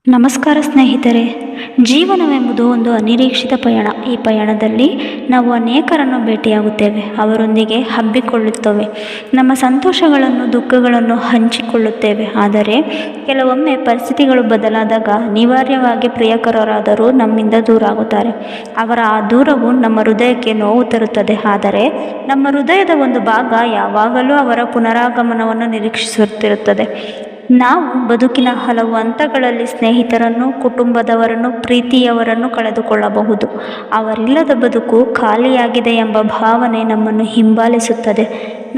ನಮಸ್ಕಾರ ಸ್ನೇಹಿತರೆ. ಜೀವನವೆಂಬುದು ಒಂದು ಅನಿರೀಕ್ಷಿತ ಪಯಣ. ಈ ಪಯಣದಲ್ಲಿ ನಾವು ಅನೇಕರನ್ನು ಭೇಟಿಯಾಗುತ್ತೇವೆ, ಅವರೊಂದಿಗೆ ಹಬ್ಬಿಕೊಳ್ಳುತ್ತೇವೆ, ನಮ್ಮ ಸಂತೋಷಗಳನ್ನು ದುಃಖಗಳನ್ನು ಹಂಚಿಕೊಳ್ಳುತ್ತೇವೆ. ಆದರೆ ಕೆಲವೊಮ್ಮೆ ಪರಿಸ್ಥಿತಿಗಳು ಬದಲಾದಾಗ ಅನಿವಾರ್ಯವಾಗಿ ಪ್ರಿಯಕರರಾದರೂ ನಮ್ಮಿಂದ ದೂರ ಆಗುತ್ತಾರೆ. ಅವರ ಆ ದೂರವು ನಮ್ಮ ಹೃದಯಕ್ಕೆ ನೋವು ತರುತ್ತದೆ. ಆದರೆ ನಮ್ಮ ಹೃದಯದ ಒಂದು ಭಾಗ ಯಾವಾಗಲೂ ಅವರ ಪುನರಾಗಮನವನ್ನು ನಿರೀಕ್ಷಿಸುತ್ತಿರುತ್ತದೆ. ನಾವು ಬದುಕಿನ ಹಲವು ಹಂತಗಳಲ್ಲಿ ಸ್ನೇಹಿತರನ್ನು, ಕುಟುಂಬದವರನ್ನು, ಪ್ರೀತಿಯವರನ್ನು ಕಳೆದುಕೊಳ್ಳಬಹುದು. ಅವರಿಲ್ಲದ ಬದುಕು ಖಾಲಿಯಾಗಿದೆ ಎಂಬ ಭಾವನೆ ನಮ್ಮನ್ನು ಹಿಂಬಾಲಿಸುತ್ತದೆ.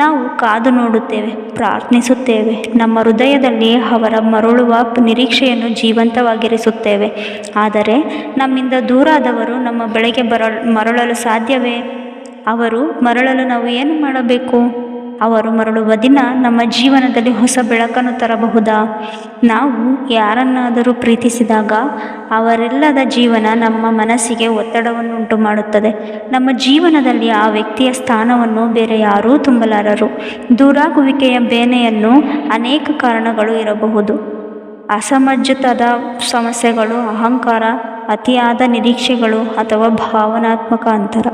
ನಾವು ಕಾದು ನೋಡುತ್ತೇವೆ, ಪ್ರಾರ್ಥಿಸುತ್ತೇವೆ, ನಮ್ಮ ಹೃದಯದಲ್ಲಿ ಅವರ ಮರಳುವ ನಿರೀಕ್ಷೆಯನ್ನು ಜೀವಂತವಾಗಿರಿಸುತ್ತೇವೆ. ಆದರೆ ನಮ್ಮಿಂದ ದೂರಾದವರು ನಮ್ಮ ಬಳಿಗೆ ಮರಳಲು ಸಾಧ್ಯವೇ? ಅವರು ಮರಳಲು ನಾವು ಏನು ಮಾಡಬೇಕು? ಅವರು ಮರಳುವ ದಿನ ನಮ್ಮ ಜೀವನದಲ್ಲಿ ಹೊಸ ಬೆಳಕನ್ನು ತರಬಹುದಾ? ನಾವು ಯಾರನ್ನಾದರೂ ಪ್ರೀತಿಸಿದಾಗ ಅವರಿಲ್ಲದ ಜೀವನ ನಮ್ಮ ಮನಸ್ಸಿಗೆ ಒತ್ತಡವನ್ನು ಉಂಟು ಮಾಡುತ್ತದೆ. ನಮ್ಮ ಜೀವನದಲ್ಲಿ ಆ ವ್ಯಕ್ತಿಯ ಸ್ಥಾನವನ್ನು ಬೇರೆ ಯಾರೂ ತುಂಬಲಾರರು. ದೂರಾಗುವಿಕೆಯ ಬೇನೆಯನ್ನು ಅನೇಕ ಕಾರಣಗಳು ಇರಬಹುದು. ಅಸಮಂಜಸದ ಸಮಸ್ಯೆಗಳು, ಅಹಂಕಾರ, ಅತಿಯಾದ ನಿರೀಕ್ಷೆಗಳು ಅಥವಾ ಭಾವನಾತ್ಮಕ ಅಂತರ.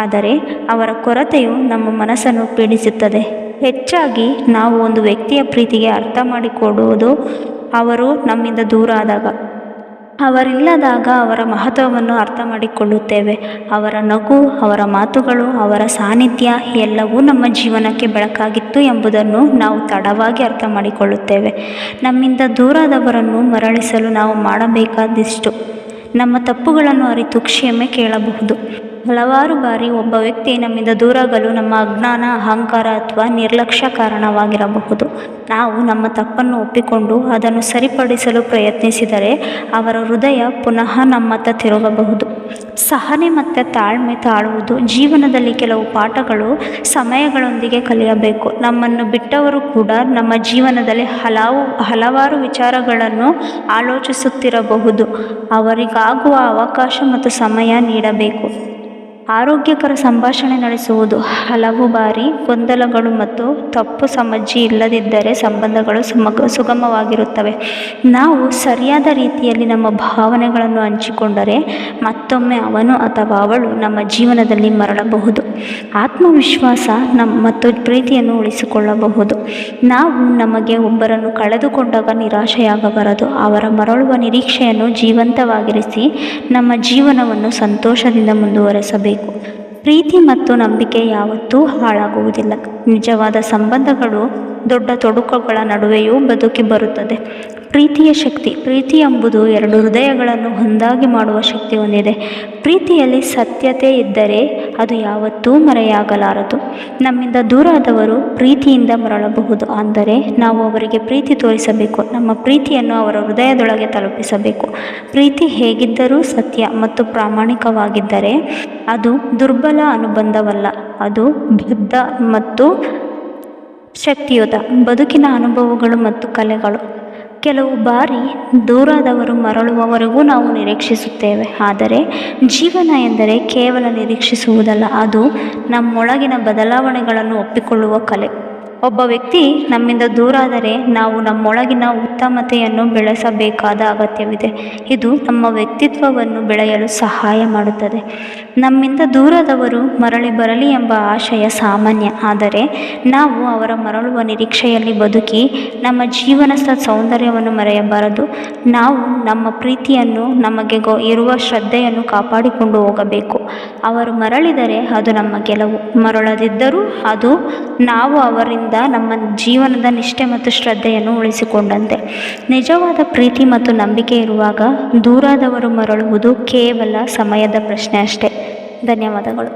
ಆದರೆ ಅವರ ಕೊರತೆಯು ನಮ್ಮ ಮನಸ್ಸನ್ನು ಪೀಡಿಸುತ್ತದೆ. ಹೆಚ್ಚಾಗಿ ನಾವು ಒಂದು ವ್ಯಕ್ತಿಯ ಪ್ರೀತಿಗೆ ಅರ್ಥ ಮಾಡಿಕೊಡುವುದು ಅವರು ನಮ್ಮಿಂದ ದೂರ ಆದಾಗ. ಅವರಿಲ್ಲದಾಗ ಅವರ ಮಹತ್ವವನ್ನು ಅರ್ಥ ಮಾಡಿಕೊಳ್ಳುತ್ತೇವೆ. ಅವರ ನಗು, ಅವರ ಮಾತುಗಳು, ಅವರ ಸಾನ್ನಿಧ್ಯ ಎಲ್ಲವೂ ನಮ್ಮ ಜೀವನಕ್ಕೆ ಬೆಳಕಾಗಿತ್ತು ಎಂಬುದನ್ನು ನಾವು ತಡವಾಗಿ ಅರ್ಥ ಮಾಡಿಕೊಳ್ಳುತ್ತೇವೆ. ನಮ್ಮಿಂದ ದೂರಾದವರನ್ನು ಮರಳಿಸಲು ನಾವು ಮಾಡಬೇಕಾದಿಷ್ಟು: ನಮ್ಮ ತಪ್ಪುಗಳನ್ನು ಅರಿತು ಕ್ಷಮೆ ಕೇಳಬಹುದು. ಹಲವಾರು ಬಾರಿ ಒಬ್ಬ ವ್ಯಕ್ತಿ ನಮ್ಮಿಂದ ದೂರಾಗಲು ನಮ್ಮ ಅಜ್ಞಾನ, ಅಹಂಕಾರ ಅಥವಾ ನಿರ್ಲಕ್ಷ್ಯ ಕಾರಣವಾಗಿರಬಹುದು. ನಾವು ನಮ್ಮ ತಪ್ಪನ್ನು ಒಪ್ಪಿಕೊಂಡು ಅದನ್ನು ಸರಿಪಡಿಸಲು ಪ್ರಯತ್ನಿಸಿದರೆ ಅವರ ಹೃದಯ ಪುನಃ ನಮ್ಮತ್ತ ತಿರುಗಬಹುದು. ಸಹನೆ ಮತ್ತು ತಾಳ್ಮೆ ತಾಳುವುದು. ಜೀವನದಲ್ಲಿ ಕೆಲವು ಪಾಠಗಳು ಸಮಯಗಳೊಂದಿಗೆ ಕಲಿಯಬೇಕು. ನಮ್ಮನ್ನು ಬಿಟ್ಟವರು ಕೂಡ ನಮ್ಮ ಜೀವನದಲ್ಲಿ ಹಲವಾರು ವಿಚಾರಗಳನ್ನು ಆಲೋಚಿಸುತ್ತಿರಬಹುದು. ಅವರಿಗಾಗುವ ಅವಕಾಶ ಮತ್ತು ಸಮಯ ನೀಡಬೇಕು. ಆರೋಗ್ಯಕರ ಸಂಭಾಷಣೆ ನಡೆಸುವುದು. ಹಲವು ಬಾರಿ ಗೊಂದಲಗಳು ಮತ್ತು ತಪ್ಪು ಸಮಜ್ಜಿ ಇಲ್ಲದಿದ್ದರೆ ಸಂಬಂಧಗಳು ಸುಗಮವಾಗಿರುತ್ತವೆ. ನಾವು ಸರಿಯಾದ ರೀತಿಯಲ್ಲಿ ನಮ್ಮ ಭಾವನೆಗಳನ್ನು ಹಂಚಿಕೊಂಡರೆ ಮತ್ತೊಮ್ಮೆ ಅವನು ಅಥವಾ ಅವಳು ನಮ್ಮ ಜೀವನದಲ್ಲಿ ಮರಳಬಹುದು. ಆತ್ಮವಿಶ್ವಾಸ ಮತ್ತು ಪ್ರೀತಿಯನ್ನು ಉಳಿಸಿಕೊಳ್ಳಬಹುದು. ನಾವು ನಮಗೆ ಒಬ್ಬರನ್ನು ಕಳೆದುಕೊಂಡಾಗ ನಿರಾಶೆಯಾಗಬಾರದು. ಅವರ ಮರಳುವ ನಿರೀಕ್ಷೆಯನ್ನು ಜೀವಂತವಾಗಿರಿಸಿ ನಮ್ಮ ಜೀವನವನ್ನು ಸಂತೋಷದಿಂದ ಮುಂದುವರೆಸಬೇಕು. ಪ್ರೀತಿ ಮತ್ತು ನಂಬಿಕೆ ಯಾವತ್ತೂ ಹಾಳಾಗುವುದಿಲ್ಲ. ನಿಜವಾದ ಸಂಬಂಧಗಳು ದೊಡ್ಡ ತೊಡಕುಗಳ ನಡುವೆಯೂ ಬದುಕಿ ಬರುತ್ತದೆ. ಪ್ರೀತಿಯ ಶಕ್ತಿ. ಪ್ರೀತಿ ಎಂಬುದು ಎರಡು ಹೃದಯಗಳನ್ನು ಒಂದಾಗಿ ಮಾಡುವ ಶಕ್ತಿ ಹೊಂದಿದೆ. ಪ್ರೀತಿಯಲ್ಲಿ ಸತ್ಯತೆ ಇದ್ದರೆ ಅದು ಯಾವತ್ತೂ ಮರೆಯಾಗಲಾರದು. ನಮ್ಮಿಂದ ದೂರಾದವರು ಪ್ರೀತಿಯಿಂದ ಮರಳಬಹುದು. ಅಂದರೆ ನಾವು ಅವರಿಗೆ ಪ್ರೀತಿ ತೋರಿಸಬೇಕು. ನಮ್ಮ ಪ್ರೀತಿಯನ್ನು ಅವರ ಹೃದಯದೊಳಗೆ ತಲುಪಿಸಬೇಕು. ಪ್ರೀತಿ ಹೇಗಿದ್ದರೂ ಸತ್ಯ ಮತ್ತು ಪ್ರಾಮಾಣಿಕವಾಗಿದ್ದರೆ ಅದು ದುರ್ಬಲ ಅನುಬಂಧವಲ್ಲ, ಅದು ಬದ್ಧ ಮತ್ತು ಶಕ್ತಿಯುತ. ಬದುಕಿನ ಅನುಭವಗಳು ಮತ್ತು ಕಲೆಗಳು. ಕೆಲವು ಬಾರಿ ದೂರಾದವರು ಮರಳುವವರೆಗೂ ನಾವು ನಿರೀಕ್ಷಿಸುತ್ತೇವೆ. ಆದರೆ ಜೀವನ ಎಂದರೆ ಕೇವಲ ನಿರೀಕ್ಷಿಸುವುದಲ್ಲ, ಅದು ನಮ್ಮೊಳಗಿನ ಬದಲಾವಣೆಗಳನ್ನು ಒಪ್ಪಿಕೊಳ್ಳುವ ಕಲೆ. ಒಬ್ಬ ವ್ಯಕ್ತಿ ನಮ್ಮಿಂದ ದೂರಾದರೆ ನಾವು ನಮ್ಮೊಳಗಿನ ಉತ್ತಮತೆಯನ್ನು ಬೆಳೆಸಬೇಕಾದ ಅಗತ್ಯವಿದೆ. ಇದು ನಮ್ಮ ವ್ಯಕ್ತಿತ್ವವನ್ನು ಬೆಳೆಯಲು ಸಹಾಯ ಮಾಡುತ್ತದೆ. ನಮ್ಮಿಂದ ದೂರದವರು ಮರಳಿ ಬರಲಿ ಎಂಬ ಆಶಯ ಸಾಮಾನ್ಯ. ಆದರೆ ನಾವು ಅವರ ಮರಳುವ ನಿರೀಕ್ಷೆಯಲ್ಲಿ ಬದುಕಿ ನಮ್ಮ ಜೀವನದ ಸೌಂದರ್ಯವನ್ನು ಮರೆಯಬಾರದು. ನಾವು ನಮ್ಮ ಪ್ರೀತಿಯನ್ನು, ನಮಗೆ ಇರುವ ಶ್ರದ್ಧೆಯನ್ನು ಕಾಪಾಡಿಕೊಂಡು ಹೋಗಬೇಕು. ಅವರು ಮರಳಿದರೆ ಅದು ನಮ್ಮ ಗೆಲುವು. ಮರಳದಿದ್ದರೂ ಅದು ನಾವು ಅವರಿಂದ ನಮ್ಮ ಜೀವನದ ನಿಷ್ಠೆ ಮತ್ತು ಶ್ರದ್ಧೆಯನ್ನು ಉಳಿಸಿಕೊಂಡಂತೆ. ನಿಜವಾದ ಪ್ರೀತಿ ಮತ್ತು ನಂಬಿಕೆ ಇರುವಾಗ ದೂರಾದವರು ಮರಳುವುದು ಕೇವಲ ಸಮಯದ ಪ್ರಶ್ನೆ ಅಷ್ಟೇ. ಧನ್ಯವಾದಗಳು.